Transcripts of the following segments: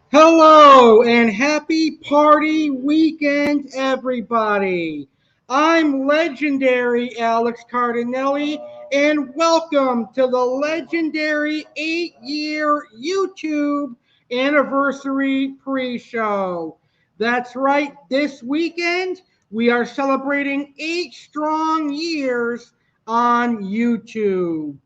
Hello and happy party weekend, everybody. I'm Legendary Alex Cardinale, and welcome to the legendary 8-year YouTube anniversary pre-show. That's right, this weekend we are celebrating 8 strong years on YouTube.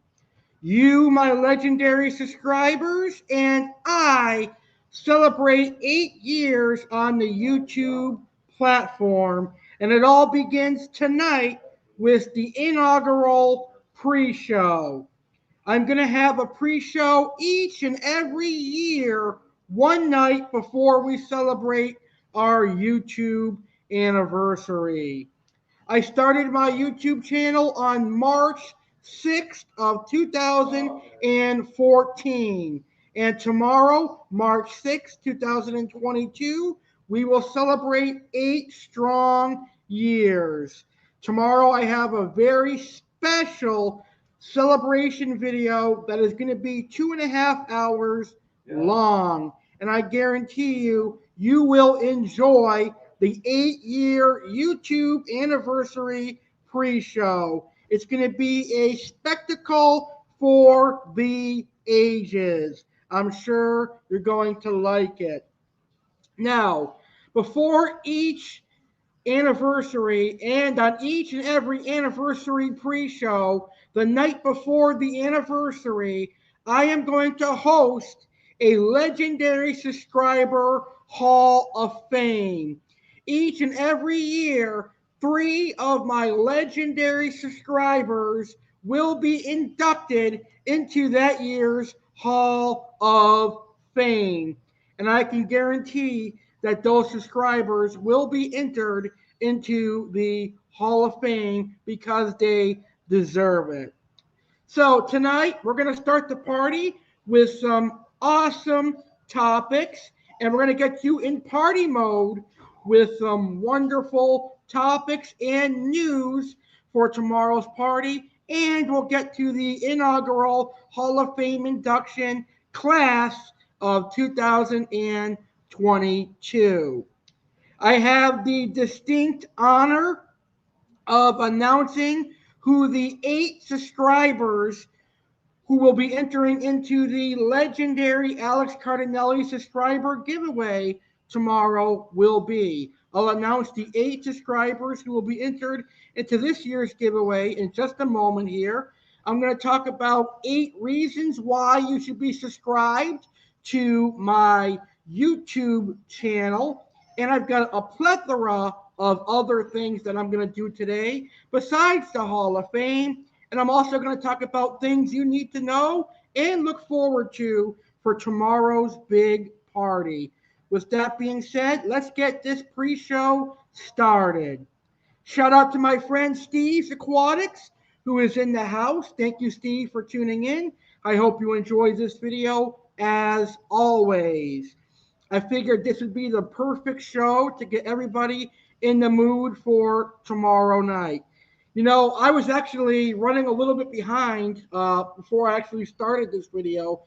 You, my legendary subscribers, and I celebrate 8 years on the YouTube platform, and it all begins tonight with the inaugural pre-show. I'm going to have a pre-show each and every year, one night before we celebrate our YouTube anniversary. I started my YouTube channel on March 6th of 2014. And tomorrow, March 6th, 2022, we will celebrate 8 strong years. Tomorrow I have a very special celebration video that is going to be 2.5 hours long. And I guarantee you, you will enjoy the 8-year YouTube anniversary pre-show. It's going to be a spectacle for the ages. I'm sure you're going to like it. Now, before each anniversary and on each and every anniversary pre-show, the night before the anniversary, I am going to host a legendary subscriber Hall of Fame. Each and every year, 3 of my legendary subscribers will be inducted into that year's Hall of Fame. And I can guarantee that those subscribers will be entered into the Hall of Fame because they deserve it. So tonight, we're going to start the party with some awesome topics, and we're going to get you in party mode with some wonderful topics and news for tomorrow's party, and we'll get to the inaugural Hall of Fame induction class of 2022. I have the distinct honor of announcing who the 8 subscribers who will be entering into the legendary Alex Cardinale subscriber giveaway tomorrow will be. I'll announce the 8 subscribers who will be entered into this year's giveaway in just a moment here. I'm going to talk about 8 reasons why you should be subscribed to my YouTube channel. And I've got a plethora of other things that I'm going to do today besides the Hall of Fame. And I'm also going to talk about things you need to know and look forward to for tomorrow's big party. With that being said, let's get this pre-show started. Shout out to my friend Steve's Aquatics, who is in the house. Thank you, Steve, for tuning in. I hope you enjoyed this video as always. I figured this would be the perfect show to get everybody in the mood for tomorrow night. You know, I was actually running a little bit behind before I actually started this video.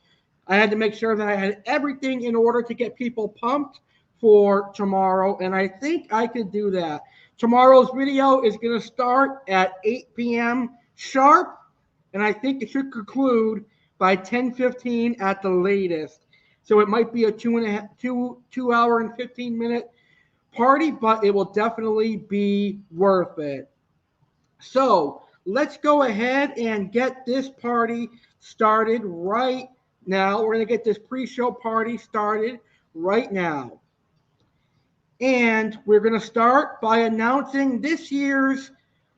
I had to make sure that I had everything in order to get people pumped for tomorrow, and I think I could do that. Tomorrow's video is going to start at 8 p.m. sharp, and I think it should conclude by 10:15 at the latest. So it might be a 2 hour and 15-minute party, but it will definitely be worth it. So let's go ahead and get this party started right now. We're going to get this pre-show party started right now. And we're going to start by announcing this year's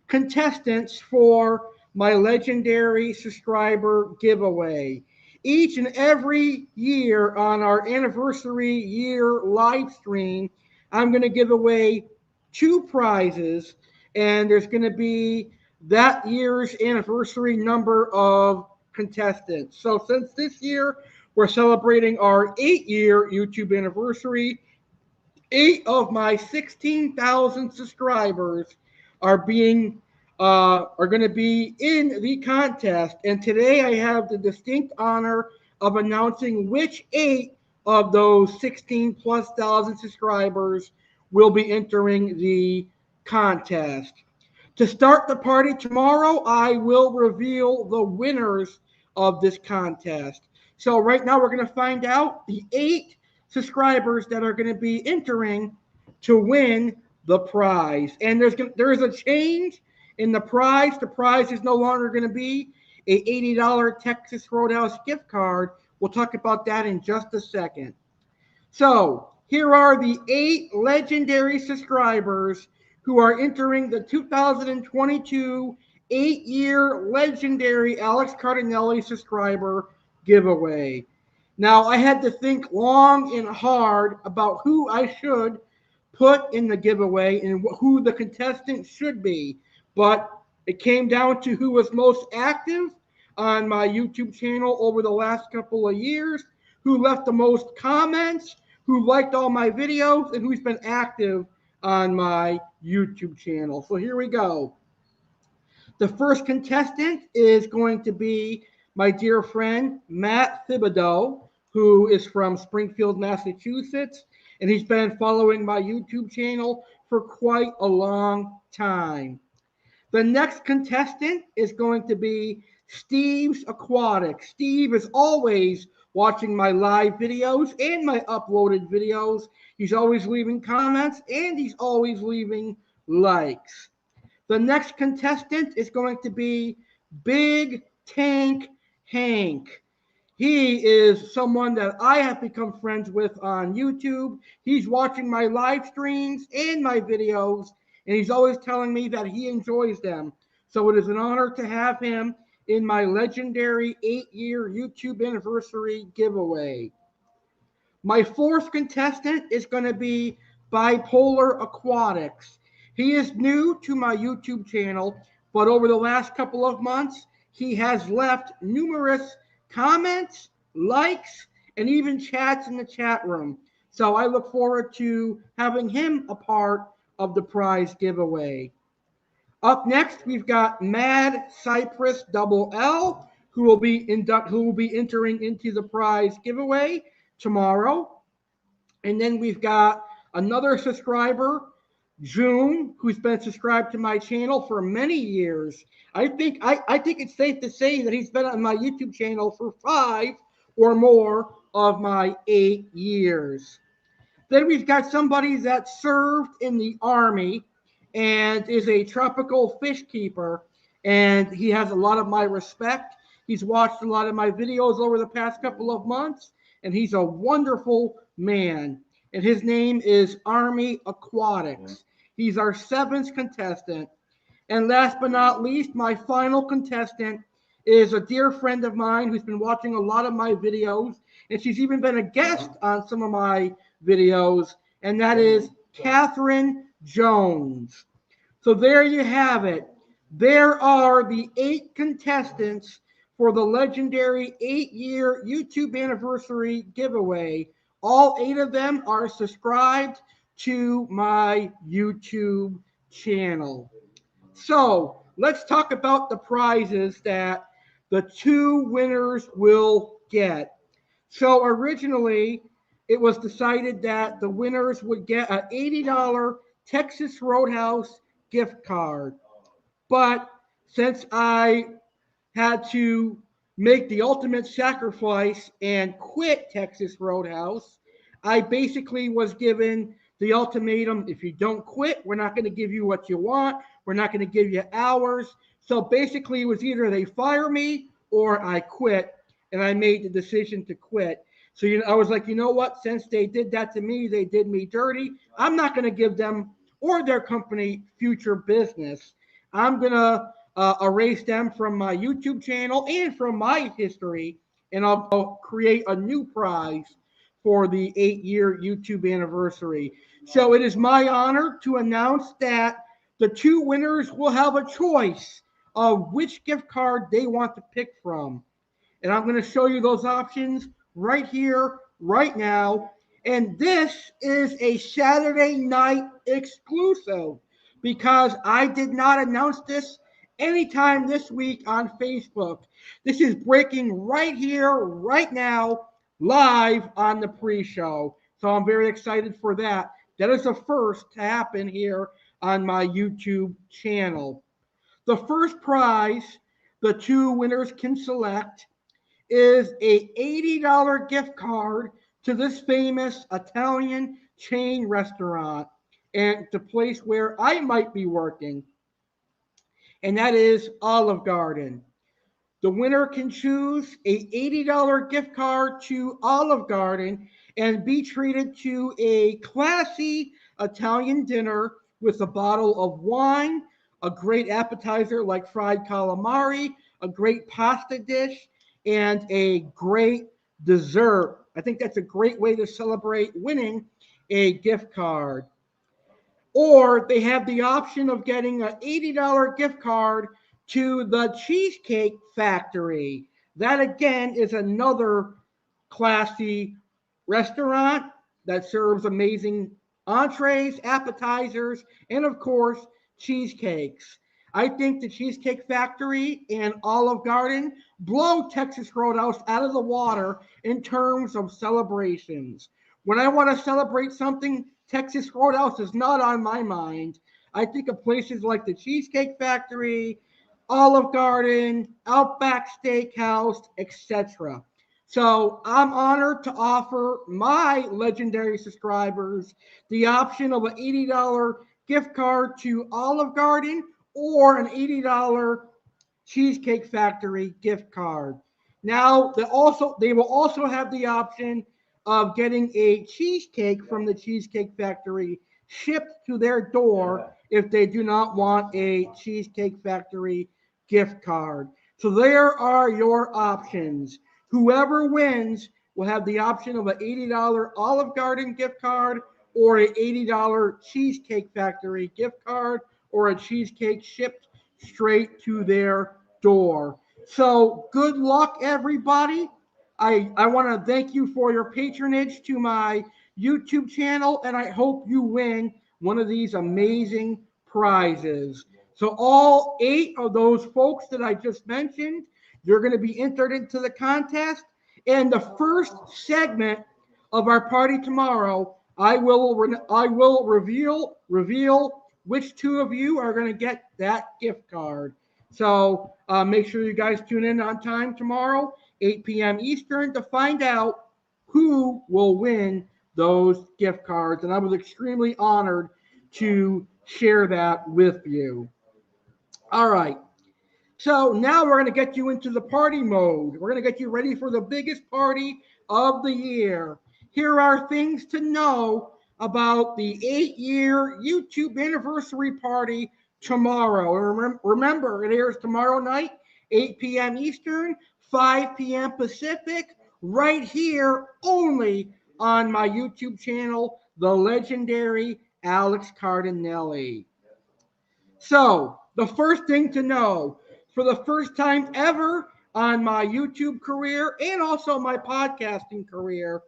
contestants for my Legendary subscriber giveaway. Each and every year on our anniversary year live stream, I'm going to give away 2 prizes, and there's going to be that year's anniversary number of contestants. So since this year we're celebrating our 8-year YouTube anniversary, 8 of my 16,000 subscribers are going to be in the contest, and today I have the distinct honor of announcing which 8 of those 16 plus thousand subscribers will be entering the contest. To start the party tomorrow, I will reveal the winners of this contest. So right now we're going to find out the 8 subscribers that are going to be entering to win the prize. And there is a change in the prize. The prize is no longer going to be a $80 Texas Roadhouse gift card. We'll talk about that in just a second. So here are the 8 legendary subscribers who are entering the 2022 8-year Legendary Alex Cardinale subscriber giveaway. Now, I had to think long and hard about who I should put in the giveaway and who the contestant should be, but it came down to who was most active on my YouTube channel over the last couple of years, who left the most comments, who liked all my videos, and who's been active on my YouTube channel. So here we go. The first contestant is going to be my dear friend, Matt Thibodeau, who is from Springfield, Massachusetts, and he's been following my YouTube channel for quite a long time. The next contestant is going to be Steve's Aquatics. Steve is always watching my live videos and my uploaded videos. He's always leaving comments and he's always leaving likes. The next contestant is going to be Big Tank Hank. He is someone that I have become friends with on YouTube. He's watching my live streams and my videos, and he's always telling me that he enjoys them. So it is an honor to have him in my legendary 8-year YouTube anniversary giveaway. My fourth contestant is going to be Bipolar Aquatics. He is new to my YouTube channel, but over the last couple of months, he has left numerous comments, likes, and even chats in the chat room. So I look forward to having him a part of the prize giveaway. Up next, we've got Mad Cypress Double L, who will be entering into the prize giveaway tomorrow. And then we've got another subscriber, June, who's been subscribed to my channel for many years. I think it's safe to say that he's been on my YouTube channel for 5 or more of my 8 years. Then we've got somebody that served in the Army and is a tropical fish keeper, and he has a lot of my respect. He's watched a lot of my videos over the past couple of months, and he's a wonderful man. And his name is Army Aquatics. He's our 7th contestant. And last but not least, my final contestant is a dear friend of mine who's been watching a lot of my videos, and she's even been a guest on some of my videos, and that is Catherine Jones. So there you have it. There are the 8 contestants for the legendary 8-year YouTube anniversary giveaway. All 8 of them are subscribed to my YouTube channel. So let's talk about the prizes that the 2 winners will get. So originally, it was decided that the winners would get an $80 Texas Roadhouse gift card. But since I had to make the ultimate sacrifice and quit Texas Roadhouse, I basically was given the ultimatum: if you don't quit, we're not going to give you what you want. We're not going to give you hours. So basically, it was either they fire me or I quit. And I made the decision to quit. So I was like, you know what? Since they did that to me, they did me dirty. I'm not going to give them or their company future business. I'm going to erase them from my YouTube channel and from my history, and I'll create a new prize for the 8-year YouTube anniversary. So it is my honor to announce that the two winners will have a choice of which gift card they want to pick from. And I'm going to show you those options right here, right now. And this is a Saturday night exclusive because I did not announce this anytime this week on Facebook. This is breaking right here, right now, live on the pre-show. So I'm very excited for that. That is the first to happen here on my YouTube channel. The first prize the two winners can select is a $80 gift card to this famous Italian chain restaurant and the place where I might be working, and that is Olive Garden. The winner can choose a $80 gift card to Olive Garden and be treated to a classy Italian dinner with a bottle of wine, a great appetizer like fried calamari, a great pasta dish, and a great dessert. I think that's a great way to celebrate winning a gift card. Or they have the option of getting an $80 gift card to the Cheesecake Factory. That again is another classy restaurant that serves amazing entrees, appetizers, and of course, cheesecakes. I think the Cheesecake Factory and Olive Garden blow Texas Roadhouse out of the water in terms of celebrations. When I want to celebrate something, Texas Roadhouse is not on my mind. I think of places like the Cheesecake Factory, Olive Garden, Outback Steakhouse, etc. So I'm honored to offer my legendary subscribers the option of an $80 gift card to Olive Garden or an $80 Cheesecake Factory gift card. Now they will also have the option of getting a cheesecake from the Cheesecake Factory shipped to their door if they do not want a Cheesecake Factory gift card. So there are your options. Whoever wins will have the option of an $80 Olive Garden gift card or an $80 Cheesecake Factory gift card or a cheesecake shipped straight to their door. So good luck, everybody. I want to thank you for your patronage to my YouTube channel, and I hope you win one of these amazing prizes. So all 8 of those folks that I just mentioned, you're going to be entered into the contest. And the first segment of our party tomorrow, I will reveal which 2 of you are going to get that gift card. So make sure you guys tune in on time tomorrow, 8 p.m. Eastern, to find out who will win those gift cards. And I was extremely honored to share that with you. All right. So now we're going to get you into the party mode. We're going to get you ready for the biggest party of the year. Here are things to know about the 8-year YouTube anniversary party tomorrow. Remember, it airs tomorrow night, 8 p.m. Eastern, 5 p.m. Pacific, right here only on my YouTube channel, the Legendary Alex Cardinale. So, the first thing to know, for the first time ever on my YouTube career and also my podcasting career,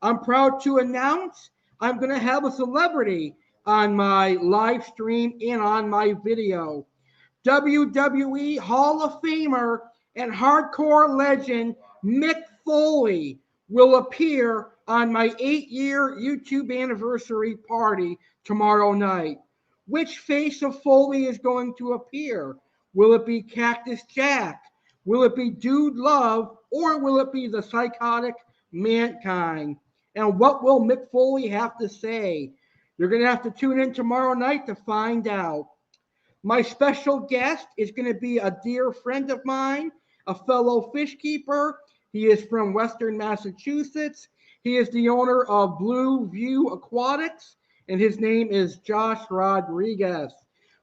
I'm proud to announce I'm going to have a celebrity on my live stream and on my video. WWE Hall of Famer and hardcore legend Mick Foley will appear on my 8-year YouTube anniversary party tomorrow night. Which face of Foley is going to appear? Will it be Cactus Jack? Will it be Dude Love? Or will it be the psychotic Mankind? And what will Mick Foley have to say? You're going to have to tune in tomorrow night to find out. My special guest is going to be a dear friend of mine, a fellow fish keeper. He is from Western Massachusetts. He is the owner of Blue View Aquatics, and his name is Josh Rodriguez.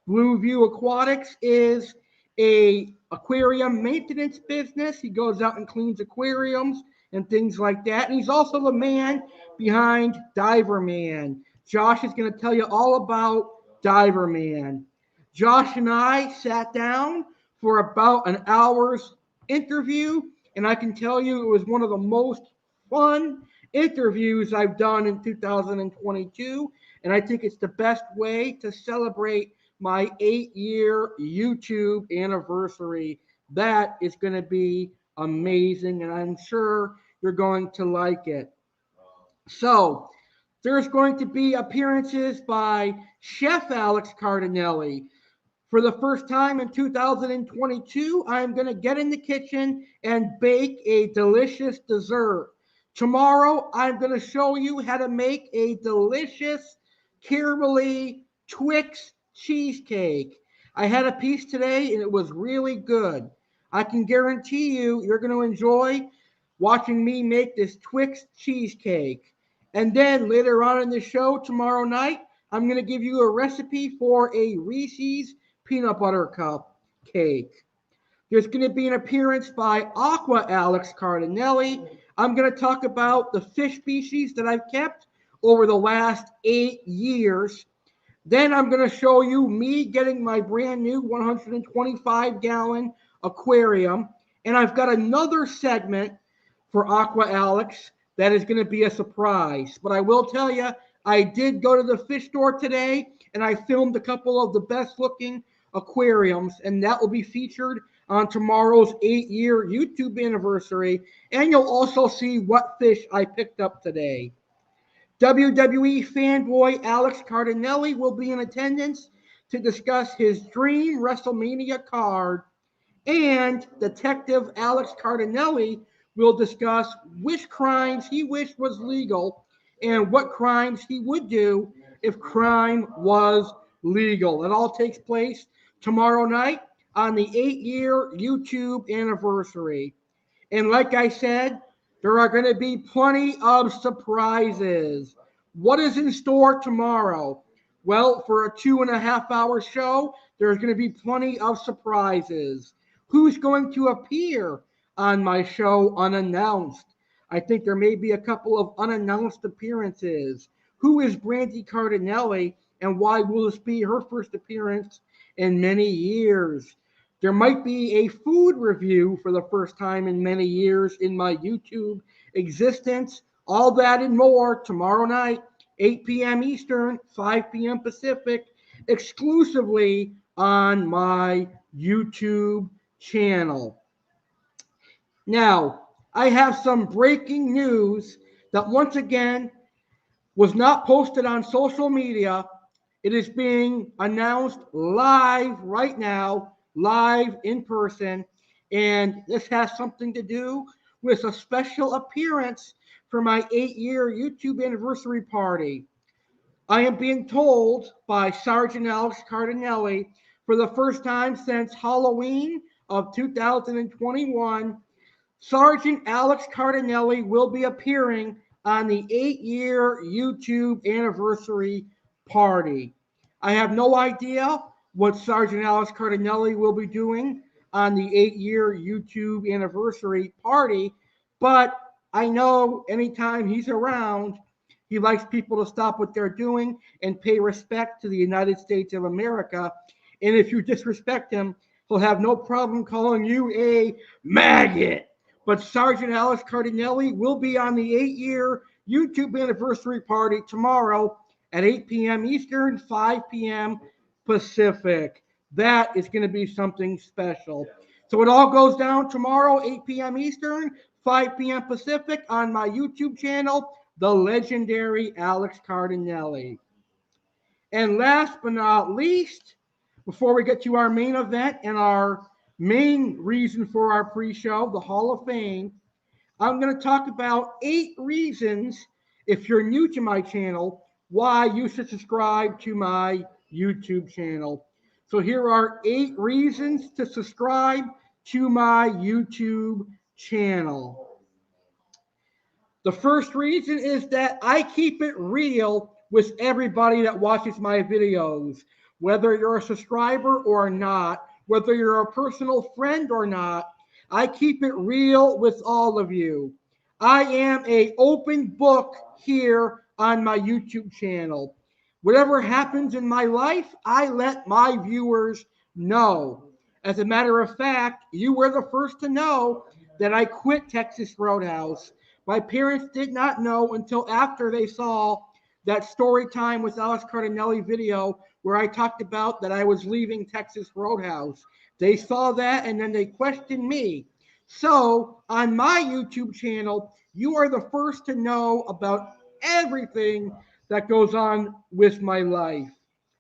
Blue View Aquatics is a aquarium maintenance business. He goes out and cleans aquariums and things like that. And he's also the man behind Diver Man. Josh is going to tell you all about Diver Man. Josh and I sat down for about an hour's interview, and I can tell you it was one of the most fun interviews I've done in 2022, and I think it's the best way to celebrate my 8-year YouTube anniversary. That is going to be amazing, and I'm sure you're going to like it. So, there's going to be appearances by Chef Alex Cardinale. For the first time in 2022, I'm going to get in the kitchen and bake a delicious dessert. Tomorrow, I'm going to show you how to make a delicious caramelly Twix cheesecake. I had a piece today and it was really good. I can guarantee you're going to enjoy watching me make this Twix cheesecake. And then later on in the show tomorrow night, I'm going to give you a recipe for a Reese's peanut butter cup cake. There's going to be an appearance by Aqua Alex Cardinale. I'm going to talk about the fish species that I've kept over the last 8 years. Then I'm going to show you me getting my brand new 125-gallon aquarium. And I've got another segment for Aqua Alex that is going to be a surprise. But I will tell you, I did go to the fish store today and I filmed a couple of the best looking aquariums, and that will be featured on tomorrow's 8-year YouTube anniversary. And you'll also see what fish I picked up today. WWE fanboy Alex Cardinale will be in attendance to discuss his dream WrestleMania card, and Detective Alex Cardinale will discuss which crimes he wished was legal and what crimes he would do if crime was legal. It all takes place tomorrow night on the 8-year YouTube anniversary. And like I said, there are going to be plenty of surprises. What is in store tomorrow? Well, for a 2.5-hour show, there's going to be plenty of surprises. Who's going to appear on my show unannounced? I think there may be a couple of unannounced appearances. Who is Brandy Cardinale, and why will this be her first appearance in many years? There might be a food review for the first time in many years in my YouTube existence. All that and more tomorrow night, 8 p.m. Eastern, 5 p.m. Pacific, exclusively on my YouTube channel. Now, I have some breaking news that once again was not posted on social media. It is being announced live right now, live in person, and this has something to do with a special appearance for my 8-year YouTube anniversary party. I am being told by Sergeant Alex Cardinale for the first time since Halloween of 2021, Sergeant Alex Cardinale will be appearing on the 8-year YouTube anniversary party. I have no idea what Sergeant Alex Cardinale will be doing on the 8-year YouTube anniversary party, but I know anytime he's around, he likes people to stop what they're doing and pay respect to the United States of America. And if you disrespect him, he'll have no problem calling you a maggot. But Sergeant Alex Cardinale will be on the 8-year YouTube anniversary party tomorrow at 8 p.m. Eastern, 5 p.m. Pacific. That is going to be something special. So it all goes down tomorrow, 8 p.m. Eastern, 5 p.m. Pacific on my YouTube channel, The Legendary Alex Cardinale. And last but not least, before we get to our main event and our main reason for our pre-show, the Hall of Fame, I'm going to talk about 8 reasons, if you're new to my channel, why you should subscribe to my YouTube channel. So here are 8 reasons to subscribe to my YouTube channel. The first reason is that I keep it real with everybody that watches my videos, whether you're a subscriber or not, whether you're a personal friend or not. I keep it real with all of you. I am an open book here on my YouTube channel. Whatever happens in my life, I let my viewers know. As a matter of fact, you were the first to know that I quit Texas Roadhouse. My parents did not know until after they saw that story time with Alex Cardinale video where I talked about that I was leaving Texas Roadhouse. They saw that and then they questioned me. So on my YouTube channel, you are the first to know about everything that goes on with my life.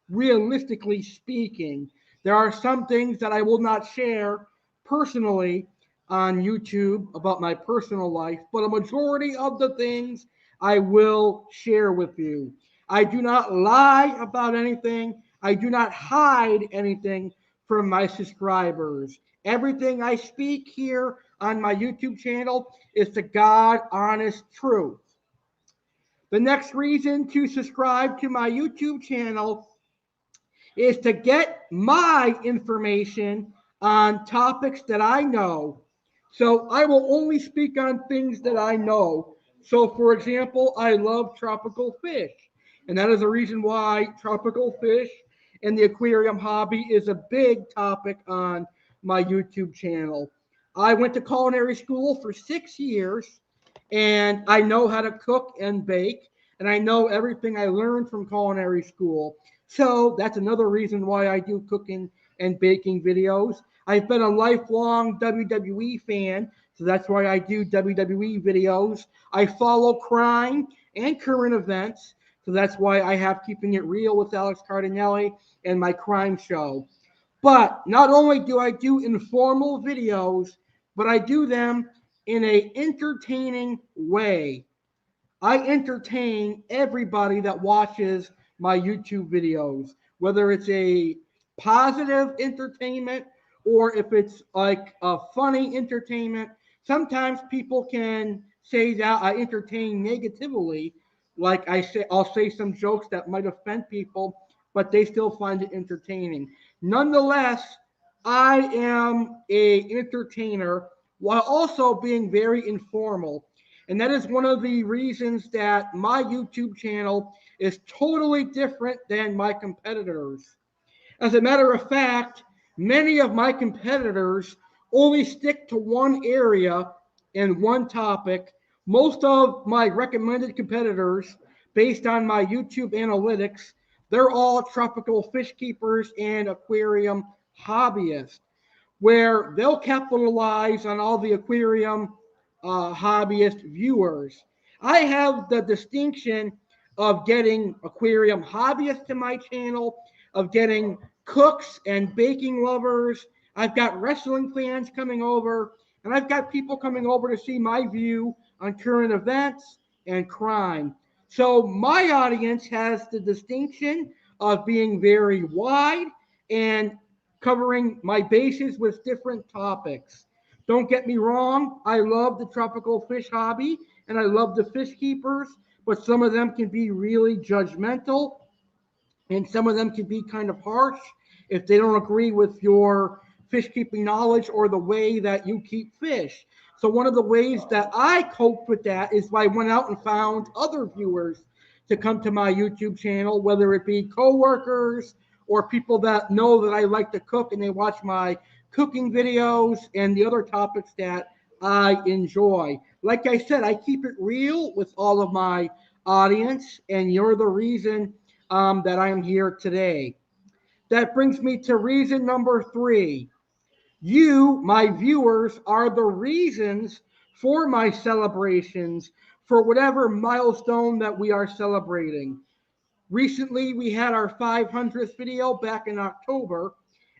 Realistically speaking, there are some things that I will not share personally on YouTube about my personal life, but a majority of the things I will share with you. I do not lie about anything. I do not hide anything from my subscribers. Everything I speak here on my YouTube channel is the God honest truth. The next reason to subscribe to my YouTube channel is to get my information on topics that I know. So I will only speak on things that I know. So, for example, I love tropical fish. And that is the reason why tropical fish and the aquarium hobby is a big topic on my YouTube channel. I went to culinary school for 6 years, and I know how to cook and bake, and I know everything I learned from culinary school. So that's another reason why I do cooking and baking videos. I've been a lifelong WWE fan, so that's why I do WWE videos. I follow crime and current events, so that's why I have Keeping It Real with Alex Cardinale and my crime show. But not only do I do informal videos, but I do them in an entertaining way. I entertain everybody that watches my YouTube videos, whether it's a positive entertainment or if it's like a funny entertainment. Sometimes people can say that I entertain negatively, like I'll say some jokes that might offend people, but they still find it entertaining. Nonetheless, I am a entertainer while also being very informal. And that is one of the reasons that my YouTube channel is totally different than my competitors. As a matter of fact, many of my competitors only stick to one area and one topic. Most of my recommended competitors, based on my YouTube analytics, they're all tropical fish keepers and aquarium hobbyists, where they'll capitalize on all the aquarium hobbyist viewers. I have the distinction of getting aquarium hobbyists to my channel, of getting cooks and baking lovers. I've got wrestling fans coming over, and I've got people coming over to see my view on current events and crime. So my audience has the distinction of being very wide and covering my bases with different topics. Don't get me wrong, I love the tropical fish hobby and I love the fish keepers, but some of them can be really judgmental and some of them can be kind of harsh if they don't agree with your fish keeping knowledge or the way that you keep fish. So one of the ways that I coped with that is I went out and found other viewers to come to my YouTube channel, whether it be coworkers or people that know that I like to cook and they watch my cooking videos and the other topics that I enjoy. Like I said, I keep it real with all of my audience, and you're the reason that I am here today. That brings me to reason number 3. You, my viewers, are the reasons for my celebrations, for whatever milestone that we are celebrating. Recently, we had our 500th video back in October.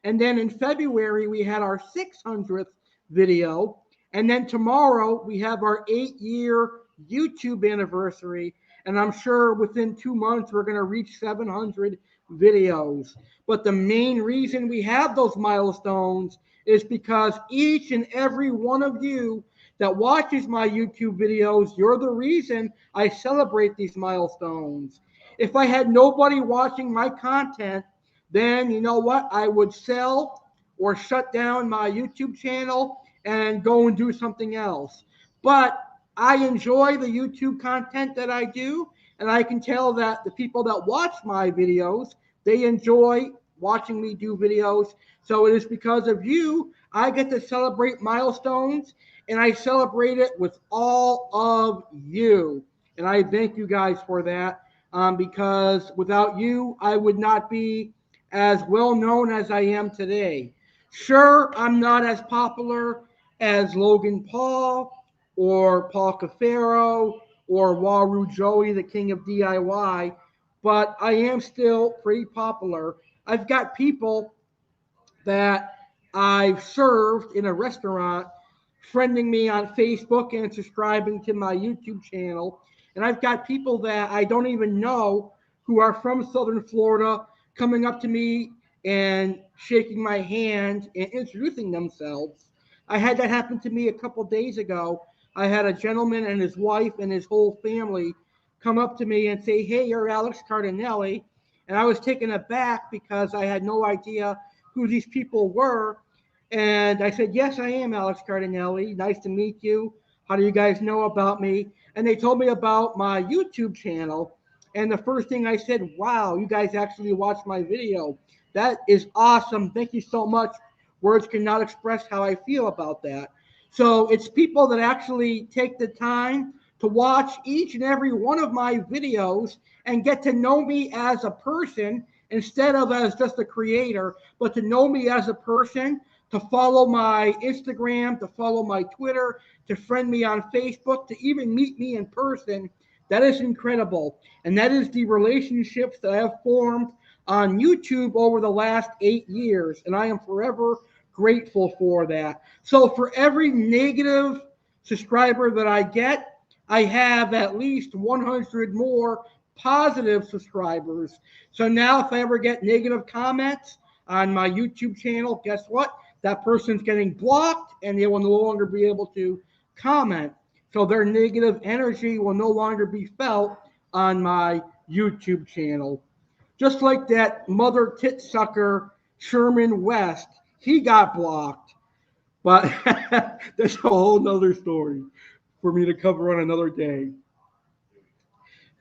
And then in February, we had our 600th video. And then tomorrow, we have our 8-year YouTube anniversary. And I'm sure within 2 months, we're going to reach 700 videos. But the main reason we have those milestones is because each and every one of you that watches my YouTube videos, you're the reason I celebrate these milestones. If I had nobody watching my content, then you know what? I would sell or shut down my YouTube channel and go and do something else. But I enjoy the YouTube content that I do, and I can tell that the people that watch my videos, they enjoy watching me do videos. So it is because of you I get to celebrate milestones, and I celebrate it with all of you. And I thank you guys for that. Because without you, I would not be as well known as I am today. Sure, I'm not as popular as Logan Paul or Paul Cafaro or Waru Joey, the king of DIY, but I am still pretty popular. I've got people that I've served in a restaurant friending me on Facebook and subscribing to my YouTube channel. And I've got people that I don't even know who are from Southern Florida coming up to me and shaking my hand and introducing themselves. I had that happen to me a couple days ago. I had a gentleman and his wife and his whole family come up to me and say, "Hey, you're Alex Cardinale." And I was taken aback because I had no idea who these people were. And I said, "Yes, I am Alex Cardinale. Nice to meet you. How do you guys know about me?" And they told me about my YouTube channel. And the first thing I said, "Wow, you guys actually watch my video. That is awesome. Thank you so much. Words cannot express how I feel about that." So it's people that actually take the time to watch each and every one of my videos and get to know me as a person instead of as just a creator, but to know me as a person, to follow my Instagram, to follow my Twitter, to friend me on Facebook, to even meet me in person. That is incredible. And that is the relationships that I have formed on YouTube over the last 8 years. And I am forever grateful for that. So for every negative subscriber that I get, I have at least 100 more positive subscribers. So now if I ever get negative comments on my YouTube channel, guess what? That person's getting blocked and they will no longer be able to comment. So their negative energy will no longer be felt on my YouTube channel. Just like that mother tit sucker, Sherman West, he got blocked. But that's a whole nother story for me to cover on another day.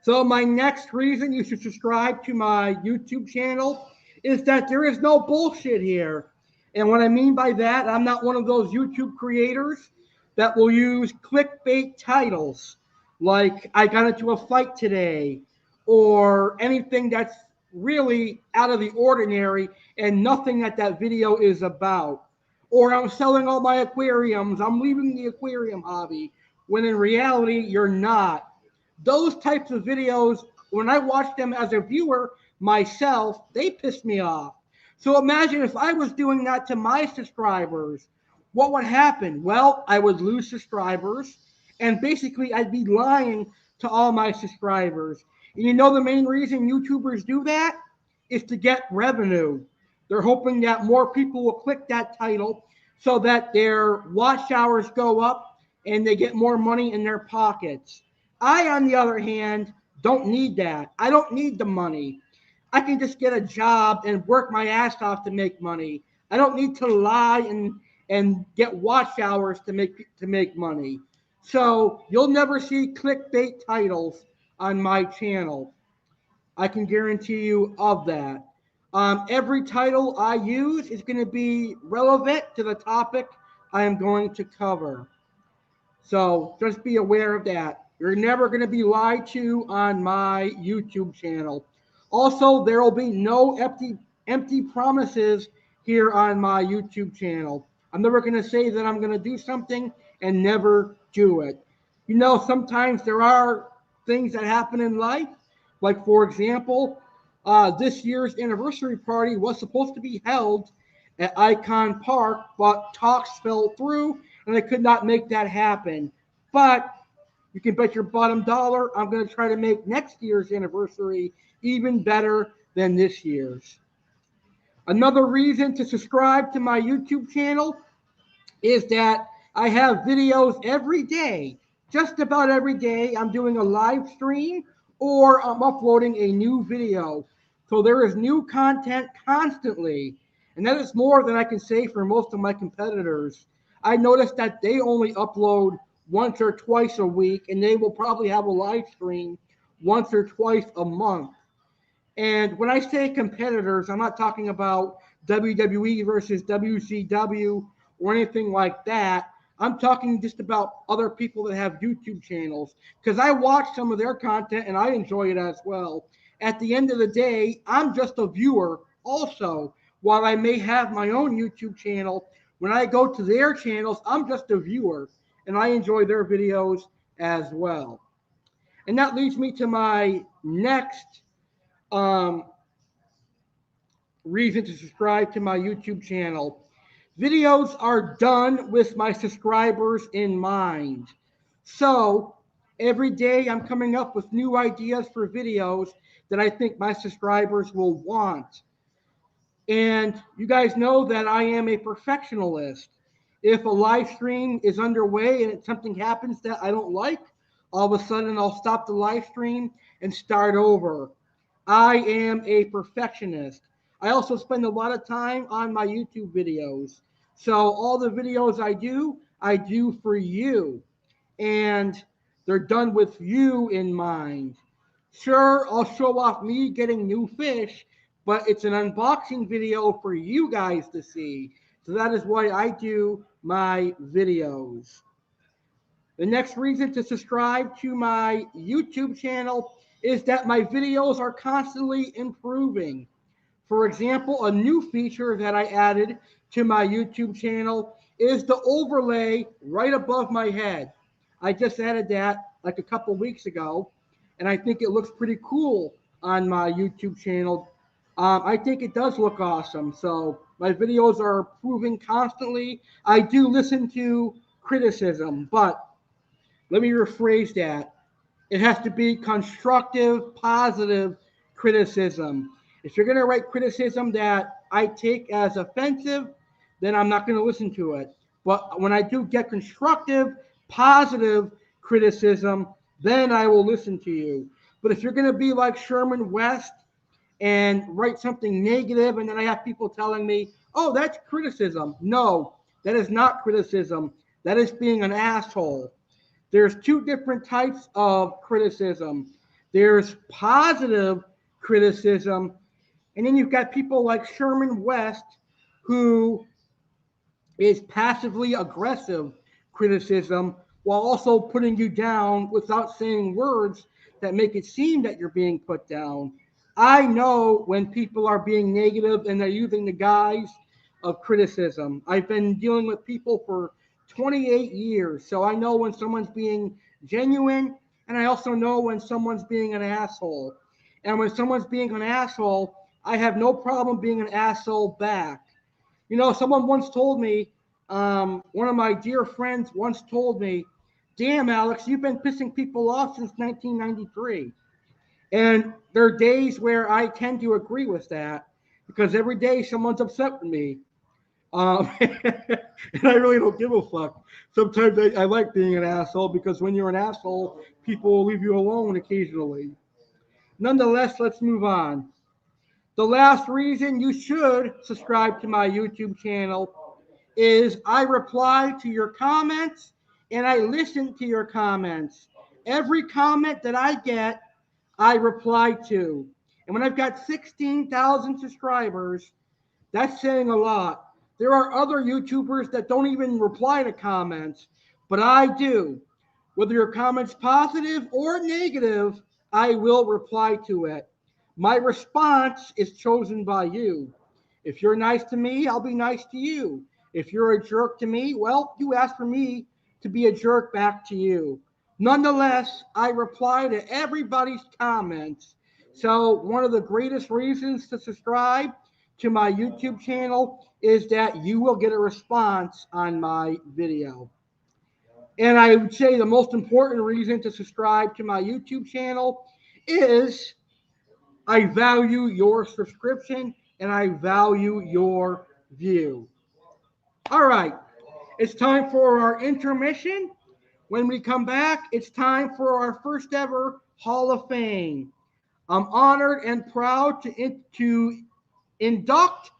So my next reason you should subscribe to my YouTube channel is that there is no bullshit here. And what I mean by that, I'm not one of those YouTube creators that will use clickbait titles like "I got into a fight today" or anything that's really out of the ordinary and nothing that video is about. Or "I'm selling all my aquariums, I'm leaving the aquarium hobby," when in reality, you're not. Those types of videos, when I watch them as a viewer myself, they piss me off. So imagine if I was doing that to my subscribers, what would happen? Well, I would lose subscribers, and basically I'd be lying to all my subscribers. And you know the main reason YouTubers do that is to get revenue. They're hoping that more people will click that title so that their watch hours go up and they get more money in their pockets. I, on the other hand, don't need that. I don't need the money. I can just get a job and work my ass off to make money. I don't need to lie and get watch hours to make money. So you'll never see clickbait titles on my channel. I can guarantee you of that. Every title I use is going to be relevant to the topic I am going to cover. So just be aware of that. You're never going to be lied to on my YouTube channel. Also, there will be no empty promises here on my YouTube channel. I'm never going to say that I'm going to do something and never do it. You know, sometimes there are things that happen in life. Like, for example, this year's anniversary party was supposed to be held at Icon Park, but talks fell through and I could not make that happen. But you can bet your bottom dollar I'm going to try to make next year's anniversary even better than this year's. Another reason to subscribe to my YouTube channel is that I have videos every day. Just about every day, I'm doing a live stream or I'm uploading a new video. So there is new content constantly. And that is more than I can say for most of my competitors. I noticed that they only upload once or twice a week, and they will probably have a live stream once or twice a month. And when I say competitors, I'm not talking about WWE versus WCW or anything like that. I'm talking just about other people that have YouTube channels because I watch some of their content and I enjoy it as well. At the end of the day, I'm just a viewer also. While I may have my own YouTube channel, when I go to their channels, I'm just a viewer and I enjoy their videos as well. And that leads me to my next um, reason to subscribe to my YouTube channel. Videos are done with my subscribers in mind. So every day I'm coming up with new ideas for videos that I think my subscribers will want. And you guys know that I am a perfectionist. If a live stream is underway and something happens that I don't like, all of a sudden I'll stop the live stream and start over. I am a perfectionist. I also spend a lot of time on my YouTube videos. So all the videos I do for you. And they're done with you in mind. Sure, I'll show off me getting new fish, but it's an unboxing video for you guys to see. So that is why I do my videos. The next reason to subscribe to my YouTube channel is that my videos are constantly improving. For example, a new feature that I added to my YouTube channel is the overlay right above my head. I just added that like a couple weeks ago, and I think it looks pretty cool on my YouTube channel. I think it does look awesome. So my videos are improving constantly. I do listen to criticism, but let me rephrase that. It has to be constructive, positive criticism. If you're going to write criticism that I take as offensive, then I'm not going to listen to it. But when I do get constructive, positive criticism, then I will listen to you. But if you're going to be like Sherman West and write something negative, and then I have people telling me, oh, that's criticism. No, that is not criticism. That is being an asshole. There's two different types of criticism. There's positive criticism, and then you've got people like Sherman West, who is passively aggressive criticism while also putting you down without saying words that make it seem that you're being put down. I know when people are being negative and they're using the guise of criticism. I've been dealing with people for 28 years, so I know when someone's being genuine, and I also know when someone's being an asshole. And when someone's being an asshole, I have no problem being an asshole back. You know, someone once told me, one of my dear friends once told me, damn, Alex, you've been pissing people off since 1993. And there are days where I tend to agree with that because every day someone's upset with me. And I really don't give a fuck. Sometimes I like being an asshole because when you're an asshole, people will leave you alone occasionally. Nonetheless, let's move on. The last reason you should subscribe to my YouTube channel is I reply to your comments and I listen to your comments. Every comment that I get, I reply to. And when I've got 16,000 subscribers, that's saying a lot. There are other YouTubers that don't even reply to comments, but I do. Whether your comment's positive or negative, I will reply to it. My response is chosen by you. If you're nice to me, I'll be nice to you. If you're a jerk to me, well, you asked for me to be a jerk back to you. Nonetheless, I reply to everybody's comments. So one of the greatest reasons to subscribe to my YouTube channel is that you will get a response on my video. And I would say the most important reason to subscribe to my YouTube channel is I value your subscription and I value your view. All right, it's time for our intermission. When we come back, it's time for our first ever Hall of Fame. I'm honored and proud to induct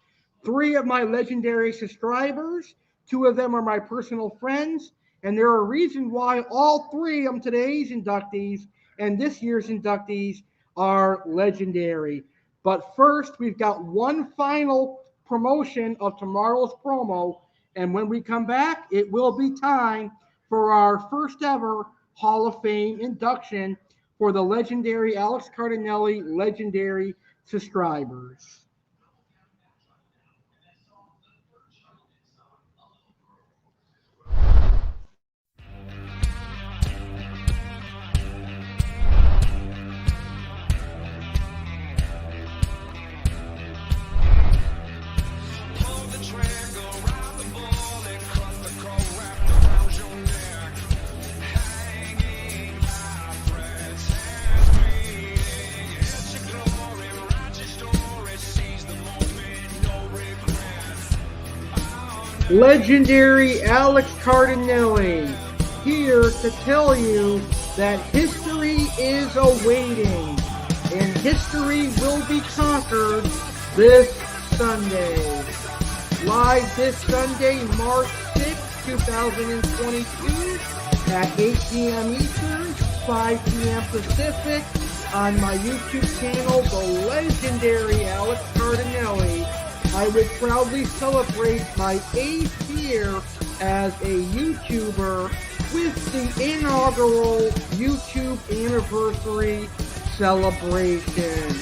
3 of my legendary subscribers. 2 of them are my personal friends, and there are reasons why all 3 of today's inductees and this year's inductees are legendary. But first, we've got one final promotion of tomorrow's promo, and when we come back, it will be time for our first ever Hall of Fame induction for the legendary Alex Cardinale legendary subscribers. Legendary Alex Cardinale here to tell you that history is awaiting and history will be conquered this Sunday. Live this Sunday, March 6, 2022 at 8 p.m. Eastern, 5 p.m. Pacific on my YouTube channel, The Legendary Alex Cardinale. I would proudly celebrate my 8th year as a YouTuber with the inaugural YouTube anniversary celebration.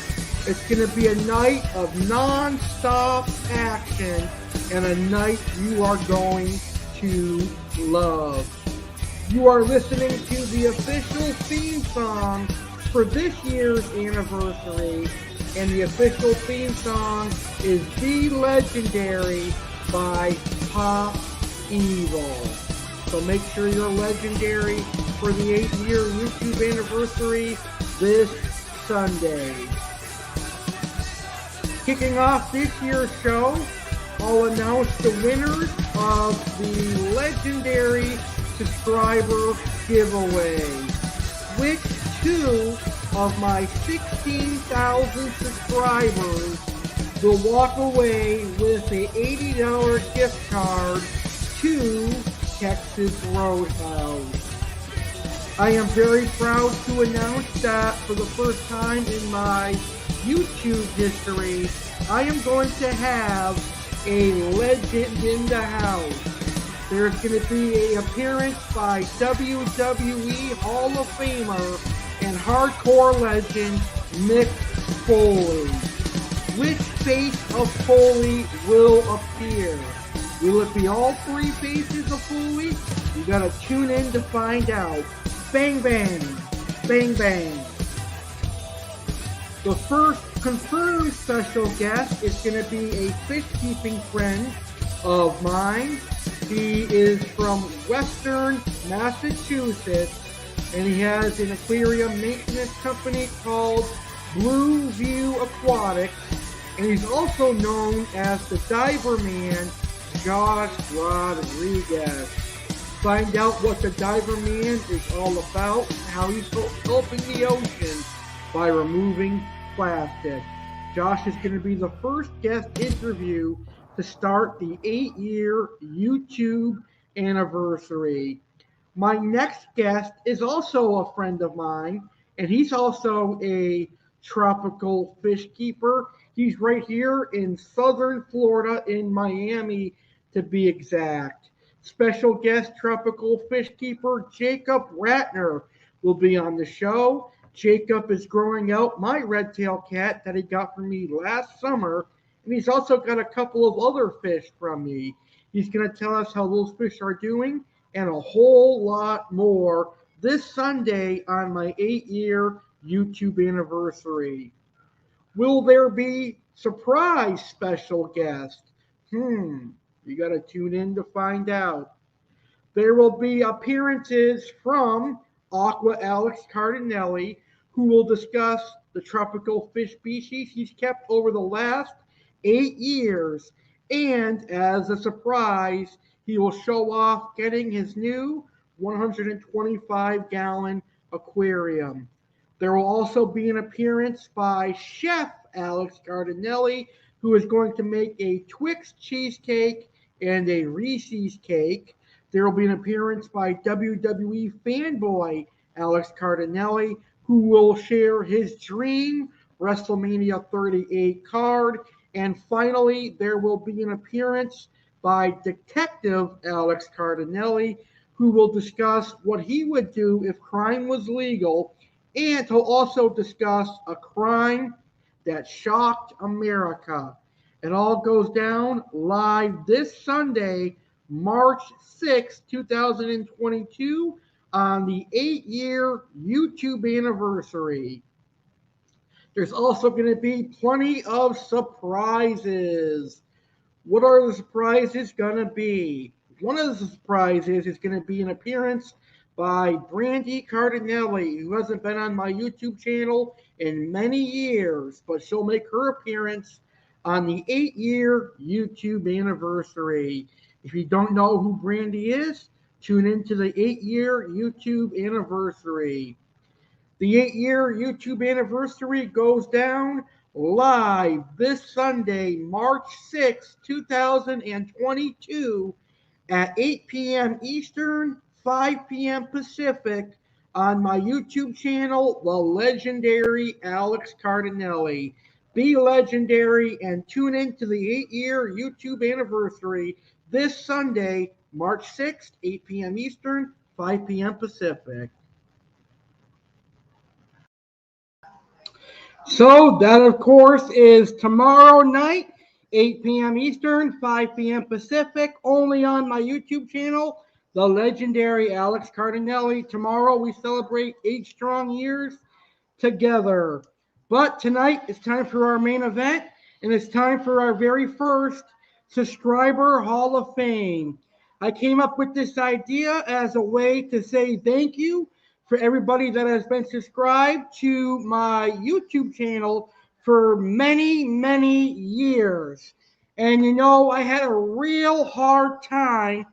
It's going to be a night of non-stop action and a night you are going to love. You are listening to the official theme song for this year's anniversary, and the official theme song is The Legendary by Pop Evil. So make sure you're legendary for the 8-year YouTube anniversary this Sunday. Kicking off this year's show, I'll announce the winners of the legendary subscriber giveaway, which 2 of my 16,000 subscribers will walk away with a $80 gift card to Texas Roadhouse. I am very proud to announce that for the first time in my YouTube history, I am going to have a legend in the house. There's going to be an appearance by WWE Hall of Famer and hardcore legend Mick Foley. Which face of Foley will appear? Will it be all 3 faces of Foley? You gotta tune in to find out. Bang bang, bang bang. The first confirmed special guest is gonna be a fish keeping friend of mine. He is from Western Massachusetts, and he has an aquarium maintenance company called Blue View Aquatics, and he's also known as the Diver Man, Josh Rodriguez. Find out what the Diver Man is all about, how he's helping the ocean by removing plastic. Josh is going to be the first guest interview to start the 8-year YouTube anniversary. My next guest is also a friend of mine, and he's also a tropical fish keeper. He's right here in southern Florida, in Miami to be exact. Special guest tropical fish keeper Jacob Ratner will be on the show. Jacob is growing out my red-tailed cat that he got from me last summer, and he's also got a couple of other fish from me. He's going to tell us how those fish are doing and a whole lot more this Sunday on my 8-year YouTube anniversary. Will there be surprise special guests? You got to tune in to find out. There will be appearances from Aqua Alex Cardinale, who will discuss the tropical fish species he's kept over the last 8 years. And as a surprise, he will show off getting his new 125-gallon aquarium. There will also be an appearance by Chef Alex Cardinale, who is going to make a Twix cheesecake and a Reese's cake. There will be an appearance by WWE fanboy Alex Cardinale, who will share his dream WrestleMania 38 card. And finally, there will be an appearance by Detective Alex Cardinale, who will discuss what he would do if crime was legal, and he'll also discuss a crime that shocked America. It all goes down live this Sunday, March 6, 2022, on the 8-year YouTube anniversary. There's also going to be plenty of surprises. What are the surprises going to be? One of the surprises is going to be an appearance by Brandy Cardinale, who hasn't been on my YouTube channel in many years, but she'll make her appearance on the 8-year YouTube anniversary. If you don't know who Brandy is, tune into the 8-year YouTube anniversary. The 8-year YouTube anniversary goes down live this Sunday, March 6, 2022, at 8 p.m. Eastern, 5 p.m. Pacific, on my YouTube channel, The Legendary Alex Cardinale. Be legendary and tune in to the 8-year YouTube anniversary this Sunday, March 6th, 8 p.m. Eastern, 5 p.m. Pacific. So that, of course, is tomorrow night, 8 p.m. Eastern, 5 p.m. Pacific, only on my YouTube channel, The Legendary Alex Cardinale. Tomorrow we celebrate 8 strong years together. But tonight it's time for our main event, and it's time for our very first Subscriber Hall of Fame. I came up with this idea as a way to say thank you for everybody that has been subscribed to my YouTube channel for many, many years. And you know, I had a real hard time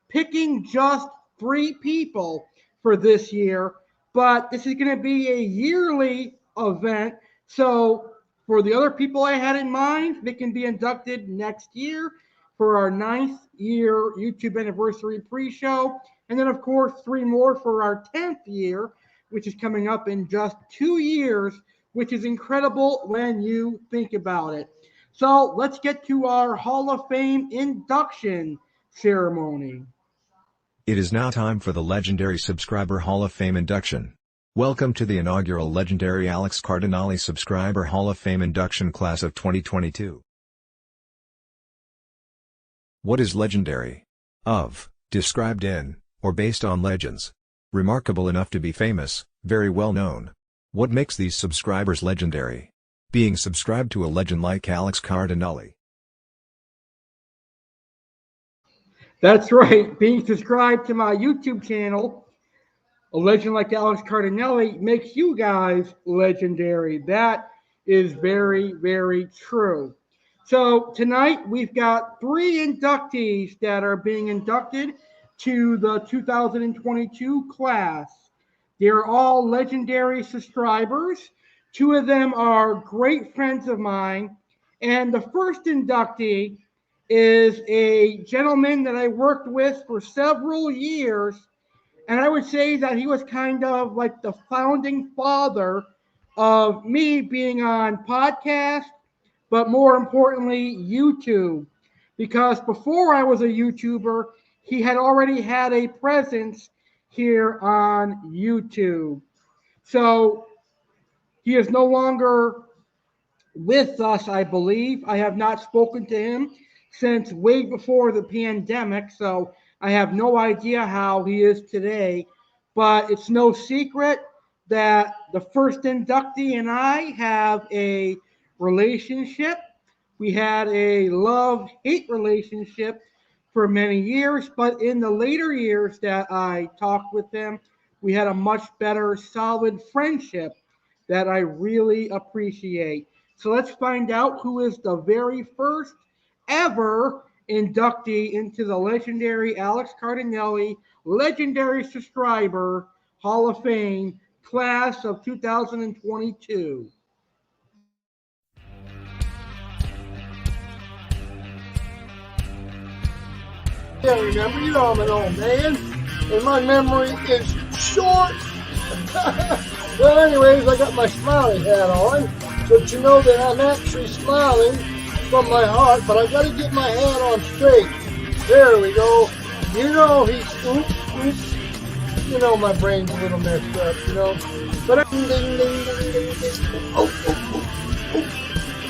picking just 3 people for this year, but this is going to be a yearly event. So for the other people I had in mind, they can be inducted next year for our 9th year YouTube anniversary pre-show. And then, of course, 3 more for our 10th year, which is coming up in just 2 years, which is incredible when you think about it. So let's get to our Hall of Fame induction ceremony. It is now time for the Legendary Subscriber Hall of Fame induction. Welcome to the inaugural Legendary Alex Cardinale Subscriber Hall of Fame induction class of 2022. What is legendary? Of, described in, or based on legends. Remarkable enough to be famous, very well known. What makes these subscribers legendary? Being subscribed to a legend like Alex Cardinale. That's right, being subscribed to my YouTube channel, a legend like Alex Cardinale, makes you guys legendary. That is very, very true. So tonight we've got 3 inductees that are being inducted to the 2022 class. They're all legendary subscribers. 2 of them are great friends of mine. And the first inductee is a gentleman that I worked with for several years. And I would say that he was kind of like the founding father of me being on podcasts, but more importantly, YouTube. Because before I was a YouTuber, he had already had a presence here on YouTube. So he is no longer with us, I believe. I have not spoken to him since way before the pandemic. So I have no idea how he is today, but it's no secret that the first inductee and I have a relationship. We had a love hate relationship for many years, but in the later years that I talked with him, we had a much better, solid friendship that I really appreciate. So let's find out who is the very first ever inductee into the Legendary Alex Cardinale Legendary Subscriber Hall of Fame class of 2022. Yeah, remember, you know I'm an old man, and my memory is short. Well, anyways, I got my smiley hat on, so that you know that I'm actually smiling from my heart, but I gotta get my hat on straight. There we go. You know oops. You know my brain's a little messed up, you know. But ding, ding, ding, ding, ding, ding. Oh.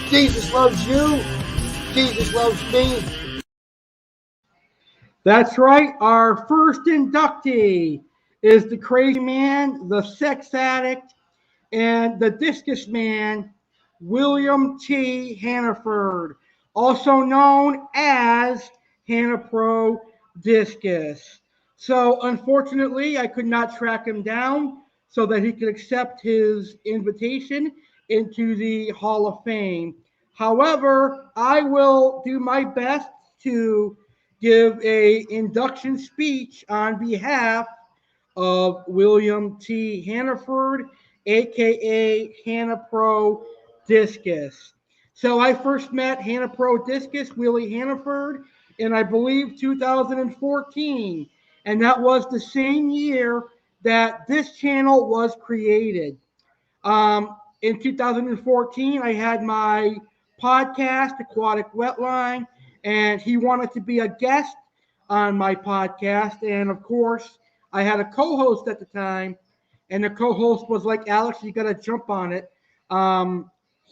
Jesus loves you. Jesus loves me. That's right. Our first inductee is the crazy man, the sex addict, and the discus man, William T. Hannaford, also known as Hannapro Discus. So, unfortunately, I could not track him down so that he could accept his invitation into the Hall of Fame. However, I will do my best to give a induction speech on behalf of William T. Hannaford, aka Hannah Pro Discus. So I first met Hannah Pro Discus, Willie Hannaford, in I believe 2014. And that was the same year that this channel was created. In 2014, I had my podcast, Aquatic Wetline, and he wanted to be a guest on my podcast. And of course, I had a co host at the time, and the co host was like, Alex, you got to jump on it.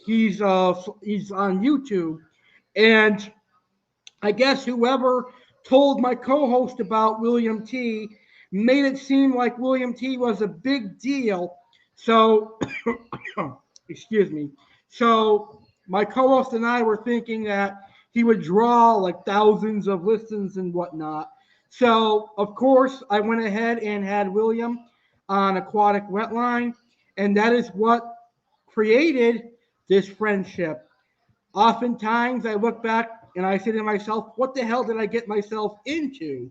He's on YouTube. And I guess whoever told my co host about William T made it seem like William T was a big deal. So, excuse me. So, my co host and I were thinking that he would draw like thousands of listens and whatnot. So, of course, I went ahead and had William on Aquatic Wetline, and that is what created this friendship. Oftentimes, I look back and I say to myself, what the hell did I get myself into?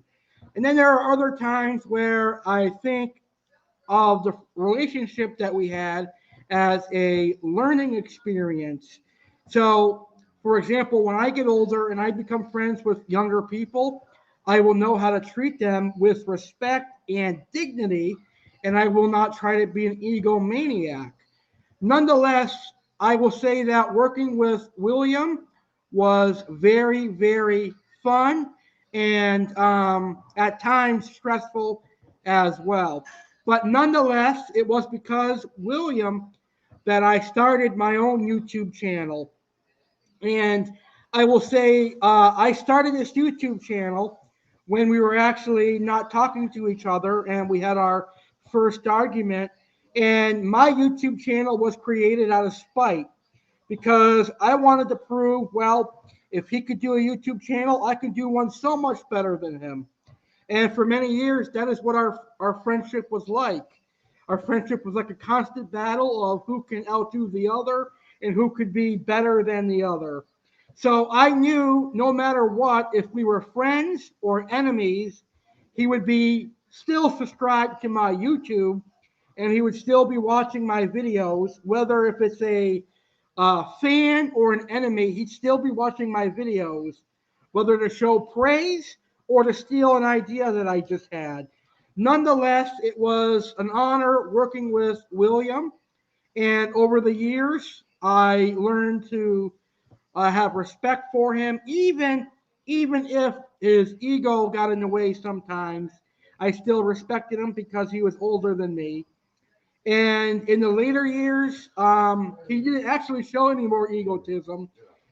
And then there are other times where I think of the relationship that we had as a learning experience. So, for example, when I get older and I become friends with younger people, I will know how to treat them with respect and dignity, and I will not try to be an egomaniac. Nonetheless, I will say that working with William was very, very fun and at times stressful as well. But nonetheless, it was because William that I started my own YouTube channel. And I will say I started this YouTube channel when we were actually not talking to each other and we had our first argument. And my YouTube channel was created out of spite because I wanted to prove, well, if he could do a YouTube channel, I could do one so much better than him. And for many years, that is what our friendship was like. Our friendship was like a constant battle of who can outdo the other and who could be better than the other. So I knew no matter what, if we were friends or enemies, he would be still subscribed to my YouTube and he would still be watching my videos, whether if it's a fan or an enemy, he'd still be watching my videos, whether to show praise or to steal an idea that I just had. Nonetheless, it was an honor working with William. And over the years, I learned to have respect for him, even if his ego got in the way sometimes. I still respected him because he was older than me. And in the later years, he didn't actually show any more egotism.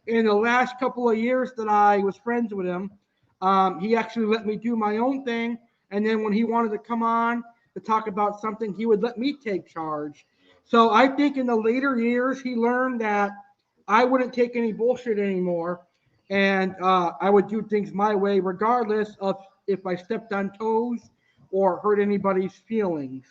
In the last couple of years that I was friends with him, He actually let me do my own thing. And then when he wanted to come on to talk about something, he would let me take charge. So I think in the later years, he learned that I wouldn't take any bullshit anymore. And I would do things my way, regardless of if I stepped on toes or hurt anybody's feelings.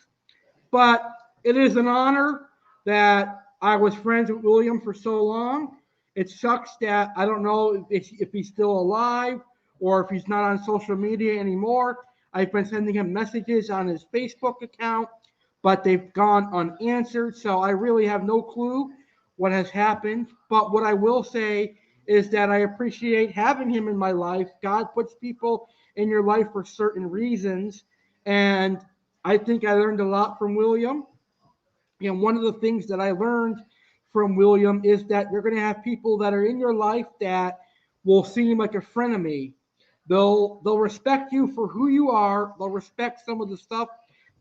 But it is an honor that I was friends with William for so long. It sucks that I don't know if he's still alive or if he's not on social media anymore. I've been sending him messages on his Facebook account, but they've gone unanswered. So I really have no clue what has happened. But what I will say is that I appreciate having him in my life. God puts people in your life for certain reasons. And I think I learned a lot from William. And one of the things that I learned from William is that you're going to have people that are in your life that will seem like a frenemy. They'll respect you for who you are. They'll respect some of the stuff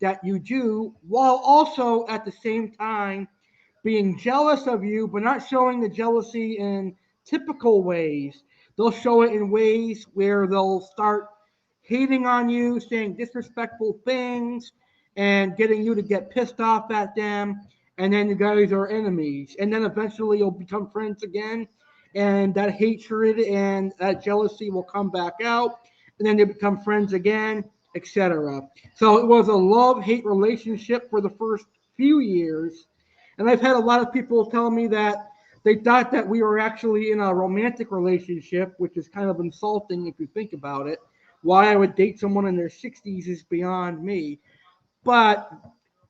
that you do, while also at the same time being jealous of you, but not showing the jealousy in typical ways. They'll show it in ways where they'll start hating on you, saying disrespectful things, and getting you to get pissed off at them. And then you guys are enemies. And then eventually you'll become friends again. And that hatred and that jealousy will come back out. And then they become friends again, etc. So it was a love-hate relationship for the first few years. And I've had a lot of people tell me that they thought that we were actually in a romantic relationship, which is kind of insulting if you think about it. Why I would date someone in their 60s is beyond me. But